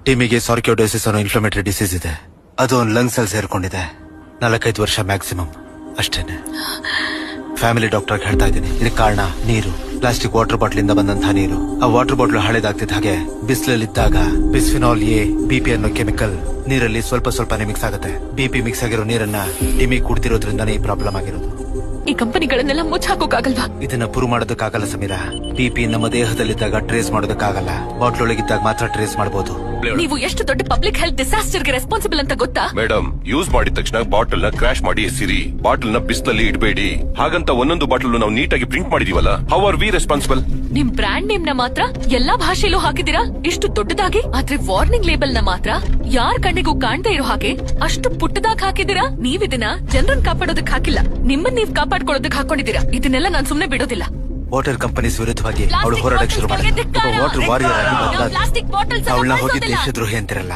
ಟಿಮಿಗೆ ಸಾರ್ಕ್ಯೋಡೋಸಿಸ್ ಅನ್ನೋ inflammatory disease ಇದೆ. ಅದು ಒಂದು ಲಂಗ್ಸ್ ಅಲ್ಲಿ ಸೇರ್ಕೊಂಡಿದೆ. 4-5 ವರ್ಷ ಮ್ಯಾಕ್ಸಿಮಮ್ ಅಷ್ಟೇನೆ. ಫ್ಯಾಮಿಲಿ ಡಾಕ್ಟರ್ ಹೇಳ್ತಾ ಇದ್ದೀನಿ, ಇದಕ್ಕೆ ಕಾರಣ ನೀರು. ಪ್ಲಾಸ್ಟಿಕ್ ವಾಟರ್ ಬಾಟಲ್ ಇಂದ ಬಂದಂತಹ ನೀರು. ಆ ವಾಟರ್ ಬಾಟಲ್ ಹಳೇದಾಗ್ತಿದ್ದ ಹಾಗೆ ಬಿಸಿಲಲ್ಲಿದ್ದಾಗ ಬಿಸ್ಫಿನಾಲ್ ಎ, ಬಿಪಿ ಅನ್ನೋ ಕೆಮಿಕಲ್ ನೀರಲ್ಲಿ ಸ್ವಲ್ಪನೇ ಮಿಕ್ಸ್ ಆಗುತ್ತೆ. ಬಿಪಿ ಮಿಕ್ಸ್ ಆಗಿರೋ ನೀರನ್ನ ಟಿಮಿ ಕುಡ್ತಿರೋದ್ರಿಂದಾನೇ ಈ ಪ್ರಾಬ್ಲಮ್ ಆಗಿರೋದು. ಈ ಕಂಪನಿಗಳನ್ನೆಲ್ಲ ಮುಚ್ಚಾಕೋಕಾಗಲ್ವಾ? ಇದನ್ನ ಪ್ರೂವ್ ಮಾಡೋದಕ್ಕಾಗಲ್ಲ ಸಮೀರಾ. ಬಿಪಿ ನಮ್ಮ ದೇಹದಲ್ಲಿದ್ದಾಗ ಟ್ರೇಸ್ ಮಾಡೋದಕ್ಕಾಗಲ್ಲ. ಬಾಟ್ಲ್ ಒಳಗಿದ್ದಾಗ ಮಾತ್ರ ಟ್ರೇಸ್ ಮಾಡಬಹುದು. ನೀವು ಎಷ್ಟು ದೊಡ್ಡ ಪಬ್ಲಿಕ್ ಹೆಲ್ತ್ ಡಿಸಾಸ್ಟರ್ ಗೆ ರೆಸ್ಪಾನ್ಸಿಬಲ್ ಅಂತ ಗೊತ್ತಾ? ಮೇಡಮ್, ಯೂಸ್ ಮಾಡಿದ ತಕ್ಷಣ ಬಾಟಲ್ ನ ಕ್ರಾಶ್ ಮಾಡಿ ಎಸಿರಿ. ಬಾಟಲ್ ನ ಬಿಸಿಲಲ್ಲಿ ಇಡಬೇಡಿ. ಹಾಗಂತ ಒಂದೊಂದು ಬಾಟಲ್ ನಾವು ನೀಟಾಗಿ ಪ್ರಿಂಟ್ ಮಾಡಿದೀವಲ್ಲ. How are we responsible? ನಿಮ್ ಬ್ರಾಂಡ್ ನೇಮ್ ನ ಮಾತ್ರ ಎಲ್ಲಾ ಭಾಷೆಯಲ್ಲೂ ಹಾಕಿದೀರಾ ಇಷ್ಟು ದೊಡ್ಡದಾಗಿ. ಆದ್ರೆ ವಾರ್ನಿಂಗ್ ಲೇಬಲ್ ನ ಮಾತ್ರ ಯಾರ್ ಕಣ್ಣಿಗೂ ಕಾಣ್ದೇ ಇರೋ ಹಾಗೆ ಅಷ್ಟು ಪುಟ್ಟದಾಗಿ ಹಾಕಿದೀರಾ. ನೀವಿದನ್ನ ಜನರನ್ನ ಕಾಪಾಡೋದಕ್ಕೆ ಹಾಕಿಲ್ಲ, ನಿಮ್ಮನ್ನ ನೀವ್ ಕಾಪಾಡ್ಕೊಳ್ಳೋದಕ್ಕೆ ಹಾಕೊಂಡಿದ್ದೀರಾ. ಇದನ್ನೆಲ್ಲ ನಾನ್ ಸುಮ್ನೆ ಬಿಡೋದಿಲ್ಲ. ವಾಟರ್ ಕಂಪನೀಸ್ ವಿರುದ್ಧವಾಗಿ ಅವಳು ಹೋರಾಡಕ್ಕೆ ಶುರು ಮಾಡಿದ ವಾಟರ್ ವಾರಿಯರ್ ಆಗಿ ಅವಳನ್ನ ಹೋಗಿ ದೇಶದ್ರೋಹಿ ಅಂತಿರಲ್ಲ.